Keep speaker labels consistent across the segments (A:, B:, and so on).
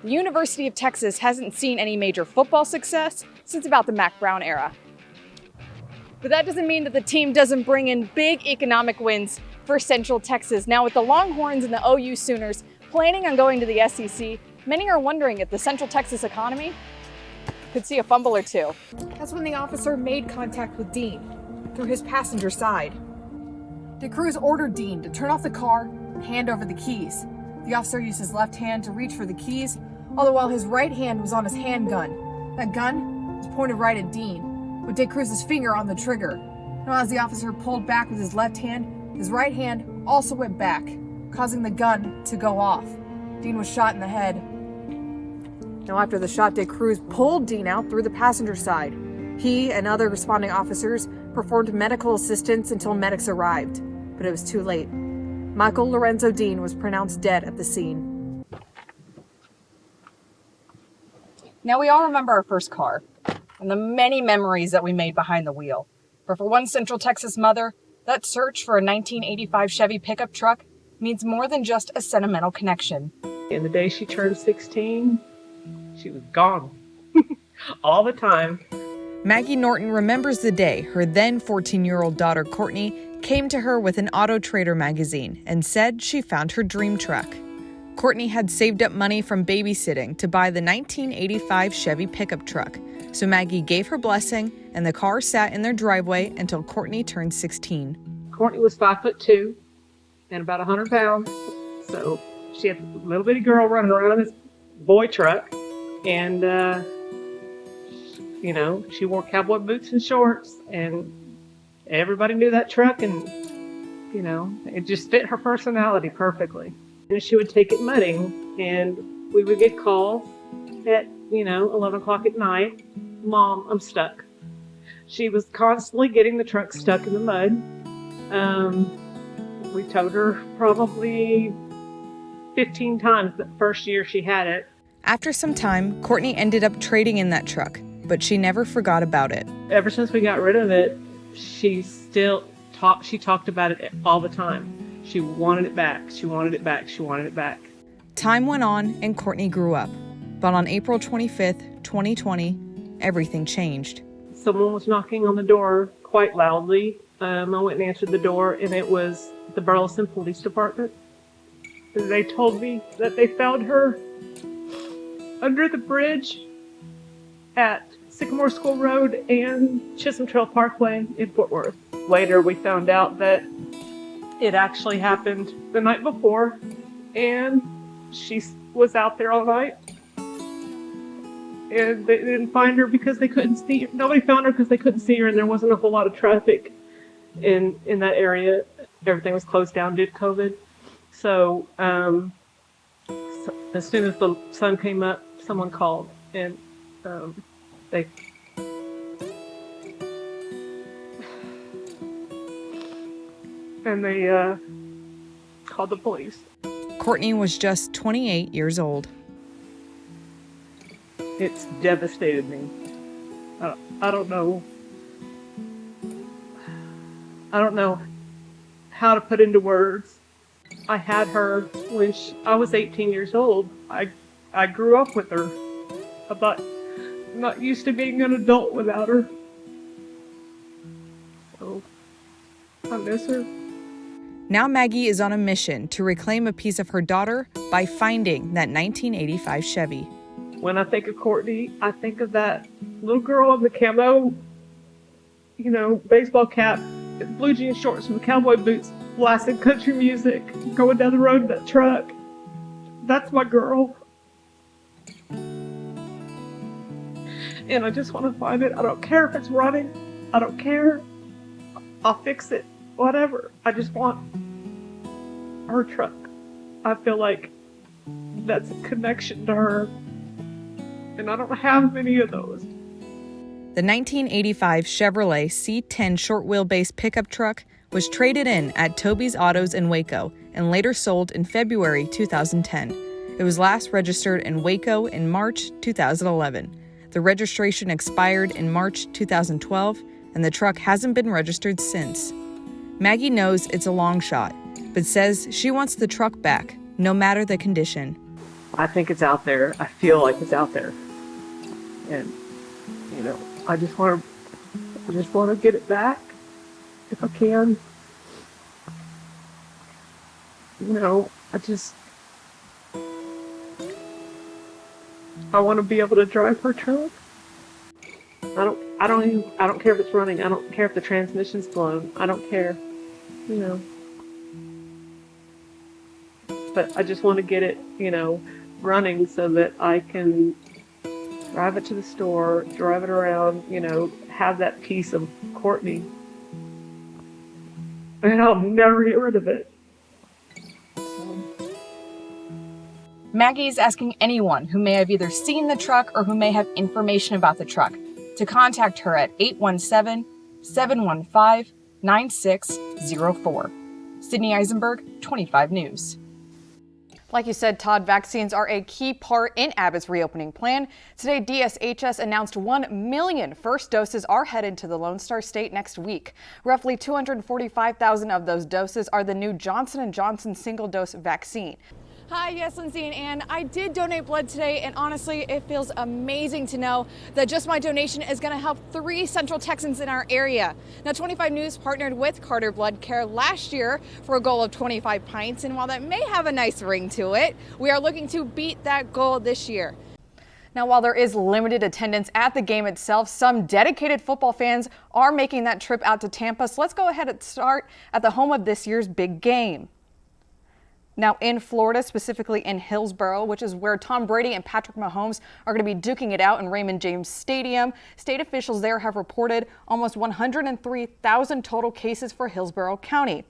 A: the University of Texas hasn't seen any major football success since about the Mac Brown era. But that doesn't mean that the team doesn't bring in big economic wins for Central Texas. Now, with the Longhorns and the OU Sooners planning on going to the SEC, many are wondering if the Central Texas economy could see a fumble or two.
B: That's when the officer made contact with Dean through his passenger side. DeCruz ordered Dean to turn off the car and hand over the keys. The officer used his left hand to reach for the keys, all the while his right hand was on his handgun. That gun was pointed right at Dean, with DeCruz's finger on the trigger. Now, as the officer pulled back with his left hand, his right hand also went back, causing the gun to go off. Dean was shot in the head. Now, after the shot, DeCruz pulled Dean out through the passenger side. He and other responding officers performed medical assistance until medics arrived, but it was too late. Michael Lorenzo Dean was pronounced dead at the scene.
A: Now, we all remember our first car and the many memories that we made behind the wheel. But for one Central Texas mother, that search for a 1985 Chevy pickup truck means more than just a sentimental connection.
C: And the day she turned 16, she was gone. All the time.
D: Maggie Norton remembers the day her then 14-year-old daughter Courtney came to her with an Auto Trader magazine and said she found her dream truck. Courtney had saved up money from babysitting to buy the 1985 Chevy pickup truck, so Maggie gave her blessing and the car sat in their driveway until Courtney turned 16.
C: Courtney was 5'2" and about 100 pounds, so she had a little bitty girl running around in this boy truck, and she wore cowboy boots and shorts, and everybody knew that truck, and it just fit her personality perfectly. And she would take it mudding, and we would get calls at 11 o'clock at night. Mom, I'm stuck. She was constantly getting the truck stuck in the mud. We towed her probably 15 times the first year she had it.
D: After some time, Courtney ended up trading in that truck, but she never forgot about it.
C: Ever since we got rid of it, she talked about it all the time. She wanted it back. She wanted it back. She wanted it back.
D: Time went on and Courtney grew up. But on April 25th, 2020, everything changed.
C: Someone was knocking on the door quite loudly. I went and answered the door, and it was the Burleson Police Department. They told me that they found her under the bridge at Sycamore School Road and Chisholm Trail Parkway in Fort Worth. Later, we found out that it actually happened the night before, and she was out there all night. And they didn't find her because they couldn't see her. Nobody found her because they couldn't see her, and there wasn't a whole lot of traffic in that area. Everything was closed down due to COVID. So as soon as the sun came up, someone called, and they called the police.
D: Courtney was just 28 years old.
C: It's devastated me. I don't know how to put into words. I had her when I was 18 years old. I grew up with her. But I'm not used to being an adult without her. So I miss her.
D: Now Maggie is on a mission to reclaim a piece of her daughter by finding that 1985 Chevy.
C: When I think of Courtney, I think of that little girl in the camo, baseball cap, blue jean shorts and cowboy boots, blasting country music, going down the road in that truck. That's my girl. And I just want to find it. I don't care if it's running. I don't care. I'll fix it. Whatever. I just want her truck. I feel like that's a connection to her. And I don't have many of those.
D: The 1985 Chevrolet C10 short wheelbase pickup truck was traded in at Toby's Autos in Waco and later sold in February 2010. It was last registered in Waco in March 2011. The registration expired in March 2012, and the truck hasn't been registered since. Maggie knows it's a long shot, but says she wants the truck back, no matter the condition.
C: I think it's out there. I feel like it's out there. And, you know, I just want to get it back if I can. You know, I want to be able to drive her truck. I don't care if it's running. I don't care if the transmission's blown. I don't care, you know. But I just want to get it, you know, running so that I can drive it to the store, drive it around, you know, have that piece of Courtney. And I'll never get rid of it.
A: Maggie's asking anyone who may have either seen the truck or who may have information about the truck to contact her at 817-715-9604. Sydney Isenberg, 25 News. Like you said, Todd, vaccines are a key part in Abbott's reopening plan. Today, DSHS announced 1 million first doses are headed to the Lone Star State next week. Roughly 245,000 of those doses are the new Johnson & Johnson single-dose vaccine. Hi, yes, Lindsay and Ann. I did donate blood today, and honestly, it feels amazing to know that just my donation is going to help 3 Central Texans in our area. Now, 25 News partnered with Carter Blood Care last year for a goal of 25 pints, and while that may have a nice ring to it, we are looking to beat that goal this year. Now, while there is limited attendance at the game itself, some dedicated football fans are making that trip out to Tampa. So let's go ahead and start at the home of this year's big game. Now in Florida, specifically in Hillsborough, which is where Tom Brady and Patrick Mahomes are going to be duking it out in Raymond James Stadium. State officials there have reported almost 103,000 total cases for Hillsborough County.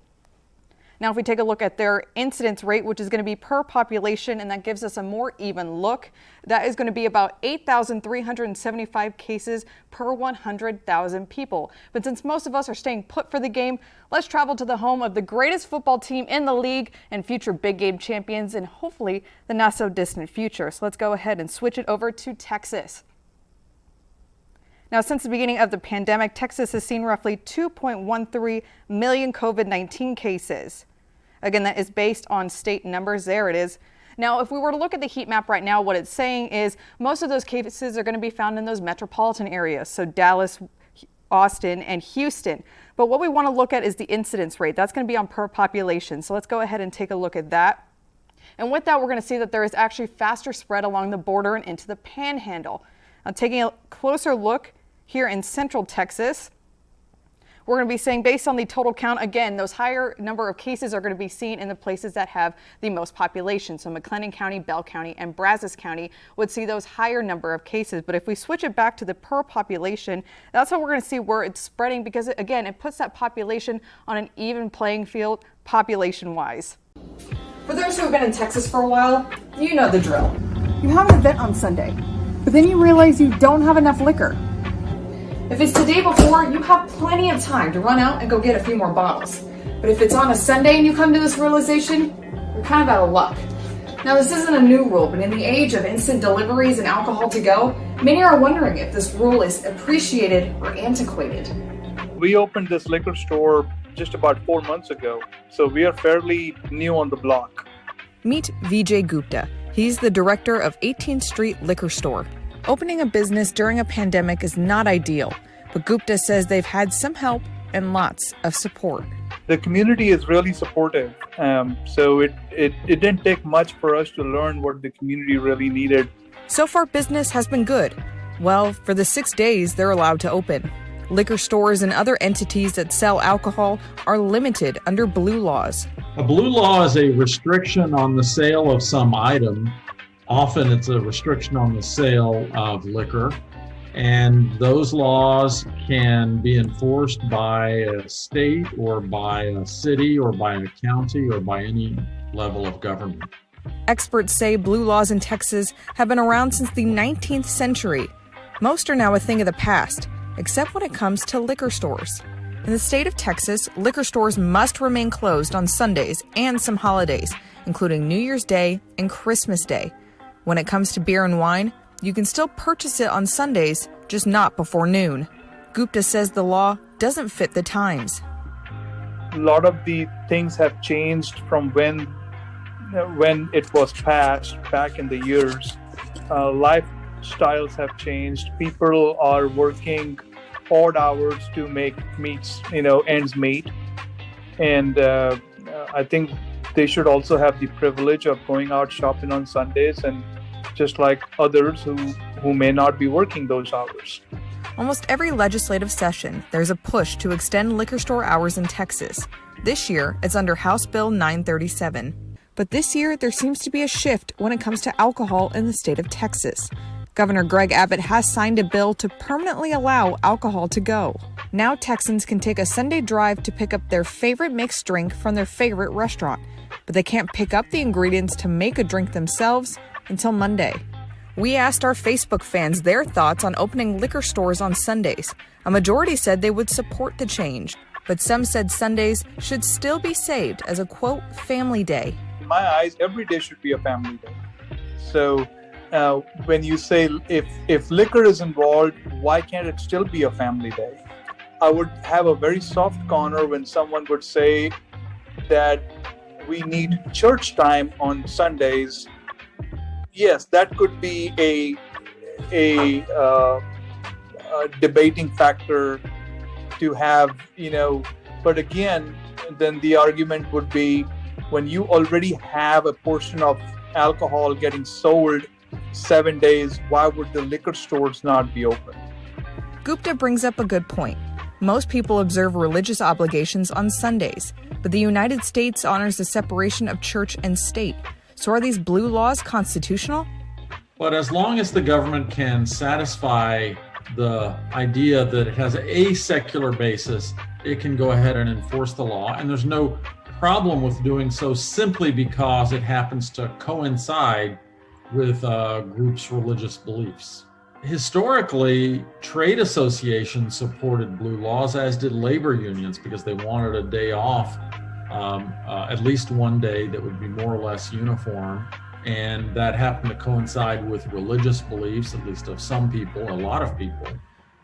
A: Now, if we take a look at their incidence rate, which is going to be per population, and that gives us a more even look, that is going to be about 8,375 cases per 100,000 people. But since most of us are staying put for the game, let's travel to the home of the greatest football team in the league and future big game champions in hopefully the not so distant future. So let's go ahead and switch it over to Texas. Now, since the beginning of the pandemic, Texas has seen roughly 2.13 million COVID-19 cases. Again, that is based on state numbers. There it is. Now, if we were to look at the heat map right now, what it's saying is most of those cases are going to be found in those metropolitan areas, so Dallas, Austin, and Houston. But what we want to look at is the incidence rate. That's going to be on per population. So let's go ahead and take a look at that. And with that, we're going to see that there is actually faster spread along the border and into the panhandle. Now, taking a closer look here in central Texas, we're going to be saying based on the total count, again, those higher number of cases are going to be seen in the places that have the most population. So McLennan County, Bell County, and Brazos County would see those higher number of cases. But if we switch it back to the per population, that's how we're going to see where it's spreading, because again, it puts that population on an even playing field population-wise.
B: For those who have been in Texas for a while, you know the drill. You have an event on Sunday, but then you realize you don't have enough liquor. If it's the day before, you have plenty of time to run out and go get a few more bottles. But if it's on a Sunday and you come to this realization, you're kind of out of luck. Now, this isn't a new rule, but in the age of instant deliveries and alcohol to go, many are wondering if this rule is appreciated or antiquated.
E: We opened this liquor store just about 4 months ago, so we are fairly new on the block.
D: Meet Vijay Gupta. He's the director of 18th Street Liquor Store. Opening a business during a pandemic is not ideal, but Gupta says they've had some help and lots of support.
E: The community is really supportive, so it didn't take much for us to learn what the community really needed.
D: So far, business has been good. Well, for the 6 days they're allowed to open. Liquor stores and other entities that sell alcohol are limited under blue laws.
F: A blue law is a restriction on the sale of some item. Often it's a restriction on the sale of liquor, and those laws can be enforced by a state or by a city or by a county or by any level of government.
D: Experts say blue laws in Texas have been around since the 19th century. Most are now a thing of the past, except when it comes to liquor stores. In the state of Texas, liquor stores must remain closed on Sundays and some holidays, including New Year's Day and Christmas Day. When it comes to beer and wine, you can still purchase it on Sundays, just not before noon. Gupta says the law doesn't fit the times.
E: A lot of the things have changed from when when it was passed back in the years, lifestyles have changed. People are working odd hours to make ends meet, and I think they should also have the privilege of going out shopping on Sundays, and just like others who may not be working those hours.
D: Almost every legislative session, there's a push to extend liquor store hours in Texas. This year, it's under House Bill 937. But this year, there seems to be a shift when it comes to alcohol in the state of Texas. Governor Greg Abbott has signed a bill to permanently allow alcohol to go. Now Texans can take a Sunday drive to pick up their favorite mixed drink from their favorite restaurant, but they can't pick up the ingredients to make a drink themselves until Monday. We asked our Facebook fans their thoughts on opening liquor stores on Sundays. A majority said they would support the change, but some said Sundays should still be saved as a, quote, family day.
E: In my eyes, every day should be a family day. So when you say if liquor is involved, why can't it still be a family day? I would have a very soft corner when someone would say that we need church time on Sundays. Yes, that could be a debating factor to have, but again, then the argument would be when you already have a portion of alcohol getting sold 7 days, why would the liquor stores not be open?
D: Gupta brings up a good point. Most people observe religious obligations on Sundays, but the United States honors the separation of church and state. So are these blue laws constitutional?
F: But as long as the government can satisfy the idea that it has a secular basis, it can go ahead and enforce the law. And there's no problem with doing so simply because it happens to coincide with groups' religious beliefs. Historically, trade associations supported blue laws, as did labor unions, because they wanted a day off, at least one day that would be more or less uniform. And that happened to coincide with religious beliefs, at least of some people, a lot of people.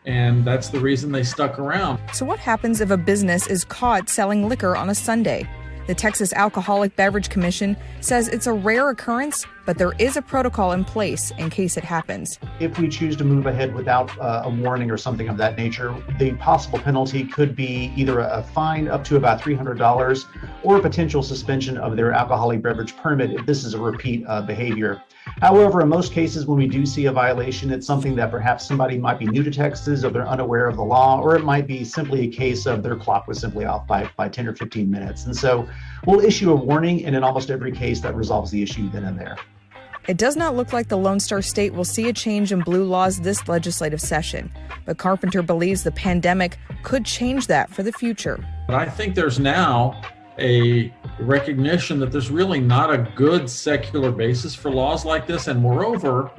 F: And that's the reason they stuck around.
D: So what happens if a business is caught selling liquor on a Sunday? The Texas Alcoholic Beverage Commission says it's a rare occurrence, but there is a protocol in place in case it happens.
G: If we choose to move ahead without a warning or something of that nature, the possible penalty could be either a fine up to about $300 or a potential suspension of their alcoholic beverage permit if this is a repeat behavior. However, in most cases, when we do see a violation, it's something that perhaps somebody might be new to Texas or they're unaware of the law, or it might be simply a case of their clock was simply off by 10 or 15 minutes. And so we'll issue a warning, and in almost every case that resolves the issue then and there.
D: It does not look like the Lone Star State will see a change in blue laws this legislative session, but Carpenter believes the pandemic could change that for the future.
F: But I think there's now a recognition that there's really not a good secular basis for laws like this, and moreover,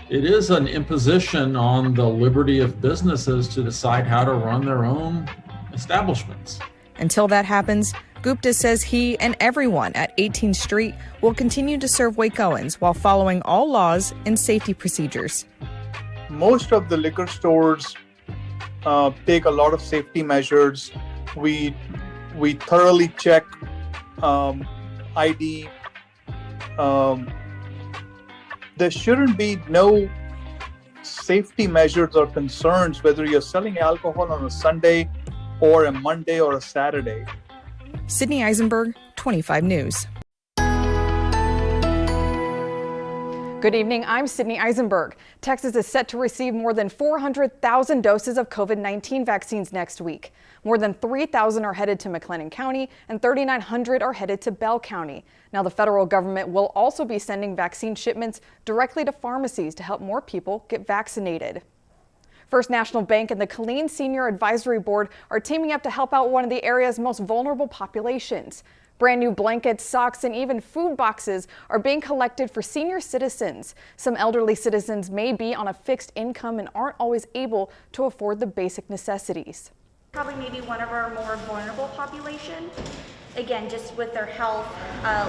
F: it is an imposition on the liberty of businesses to decide how to run their own establishments.
D: Until that happens, Gupta says he and everyone at 18th Street will continue to serve Wacoans while following all laws and safety procedures.
E: Most of the liquor stores take a lot of safety measures. We thoroughly check ID. There shouldn't be no safety measures or concerns whether you're selling alcohol on a Sunday or a Monday or a Saturday.
D: Sydney Isenberg, 25 News.
A: Good evening, I'm Sydney Isenberg. Texas is set to receive more than 400,000 doses of COVID-19 vaccines next week. More than 3,000 are headed to McLennan County and 3,900 are headed to Bell County. Now the federal government will also be sending vaccine shipments directly to pharmacies to help more people get vaccinated. First National Bank and the Killeen Senior Advisory Board are teaming up to help out one of the area's most vulnerable populations. Brand new blankets, socks, and even food boxes are being collected for senior citizens. Some elderly citizens may be on a fixed income and aren't always able to afford the basic necessities.
H: Probably maybe one of our more vulnerable population, again, just with their health,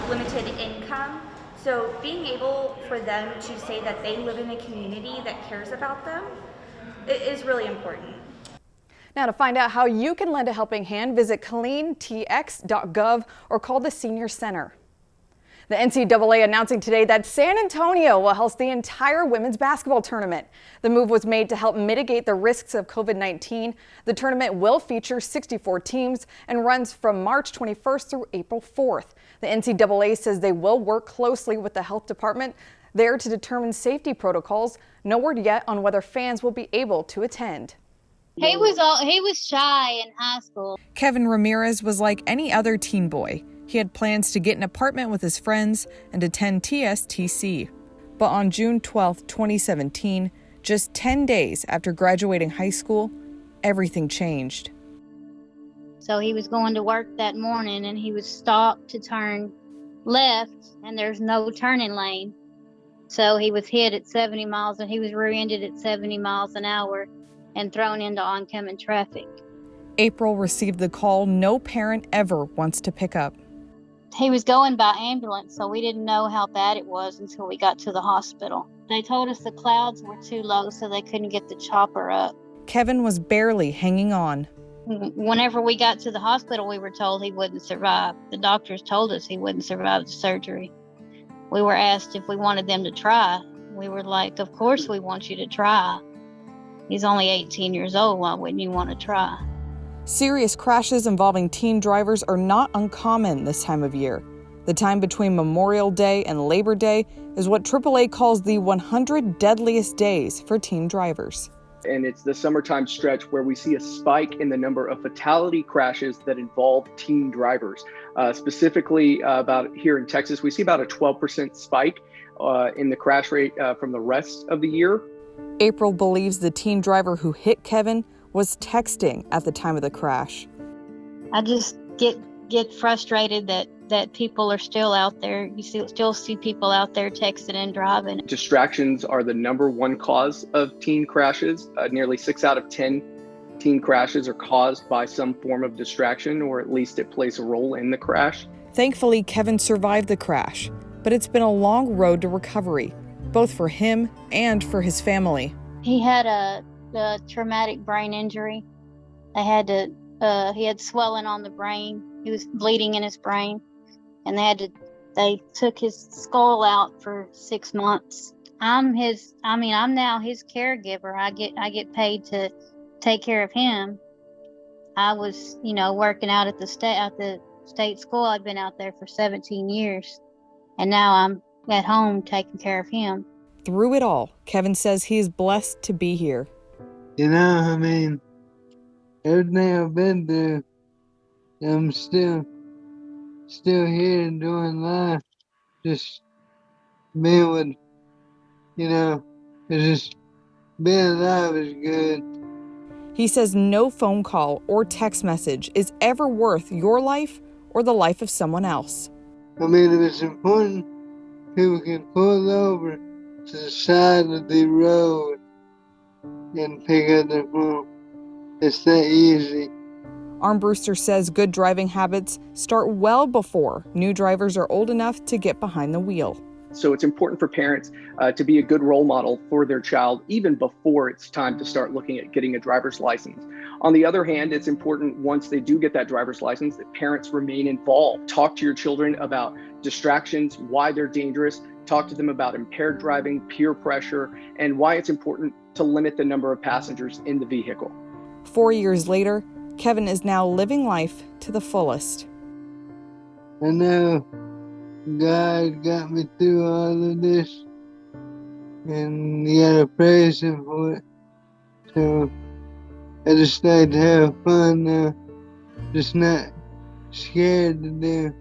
H: limited income. So being able for them to say that they live in a community that cares about them is really important.
A: Now to find out how you can lend a helping hand, visit KilleenTX.gov or call the Senior Center. The NCAA announcing today that San Antonio will host the entire women's basketball tournament. The move was made to help mitigate the risks of COVID-19. The tournament will feature 64 teams and runs from March 21st through April 4th. The NCAA says they will work closely with the health department there to determine safety protocols. No word yet on whether fans will be able to attend.
I: He was shy in high school.
D: Kevin Ramirez was like any other teen boy. He had plans to get an apartment with his friends and attend TSTC. But on June 12, 2017, just 10 days after graduating high school, everything changed.
I: So he was going to work that morning and he was stopped to turn left and there's no turning lane. So he was hit at 70 miles and he was rear-ended at 70 miles an hour and thrown into oncoming traffic.
D: April received the call no parent ever wants to pick up.
I: He was going by ambulance, so we didn't know how bad it was until we got to the hospital. They told us the clouds were too low, so they couldn't get the chopper up.
D: Kevin was barely hanging on.
I: Whenever we got to the hospital, we were told he wouldn't survive. The doctors told us he wouldn't survive the surgery. We were asked if we wanted them to try. We were like, of course we want you to try. He's only 18 years old. Why wouldn't you want to try?
D: Serious crashes involving teen drivers are not uncommon this time of year. The time between Memorial Day and Labor Day is what AAA calls the 100 deadliest days for teen drivers.
J: And it's the summertime stretch where we see a spike in the number of fatality crashes that involve teen drivers. Specifically, about here in Texas, we see about a 12% spike in the crash rate from the rest of the year.
D: April believes the teen driver who hit Kevin was texting at the time of the crash.
I: I just get frustrated that people are still out there. You still see people out there texting and driving.
J: Distractions are the number one cause of teen crashes. Nearly 6 out of 10 teen crashes are caused by some form of distraction, or at least it plays a role in the crash.
D: Thankfully, Kevin survived the crash, but it's been a long road to recovery, both for him and for his family.
I: He had a traumatic brain injury. He had swelling on the brain. He was bleeding in his brain, and they took his skull out for 6 months. I'm now his caregiver. I get paid to take care of him. I was, working out at the state school. I'd been out there for 17 years, and now I'm at home taking care of him.
D: Through it all, Kevin says he is blessed to be here.
K: Everything I've been through, I'm still here doing life. Just being with, it's just being alive is good.
D: He says no phone call or text message is ever worth your life or the life of someone else.
K: If it's important, people can pull over to the side of the road and pick up their phone. It's that easy.
D: Armbruster says good driving habits start well before new drivers are old enough to get behind the wheel.
J: So it's important for parents to be a good role model for their child even before it's time to start looking at getting a driver's license. On the other hand, it's important once they do get that driver's license that parents remain involved. Talk to your children about distractions, why they're dangerous. Talk to them about impaired driving, peer pressure, and why it's important to limit the number of passengers in the vehicle.
D: 4 years later, Kevin is now living life to the fullest.
K: I know God got me through all of this, and you gotta praise Him for it. So I just like to have fun now, just not scared to do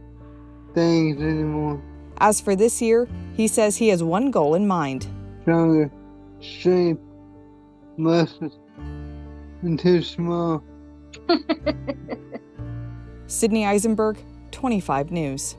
K: things anymore.
D: As for this year, he says he has one goal in mind.
K: Stronger, strength, muscles, and too small.
D: Sydney Isenberg, 25 News.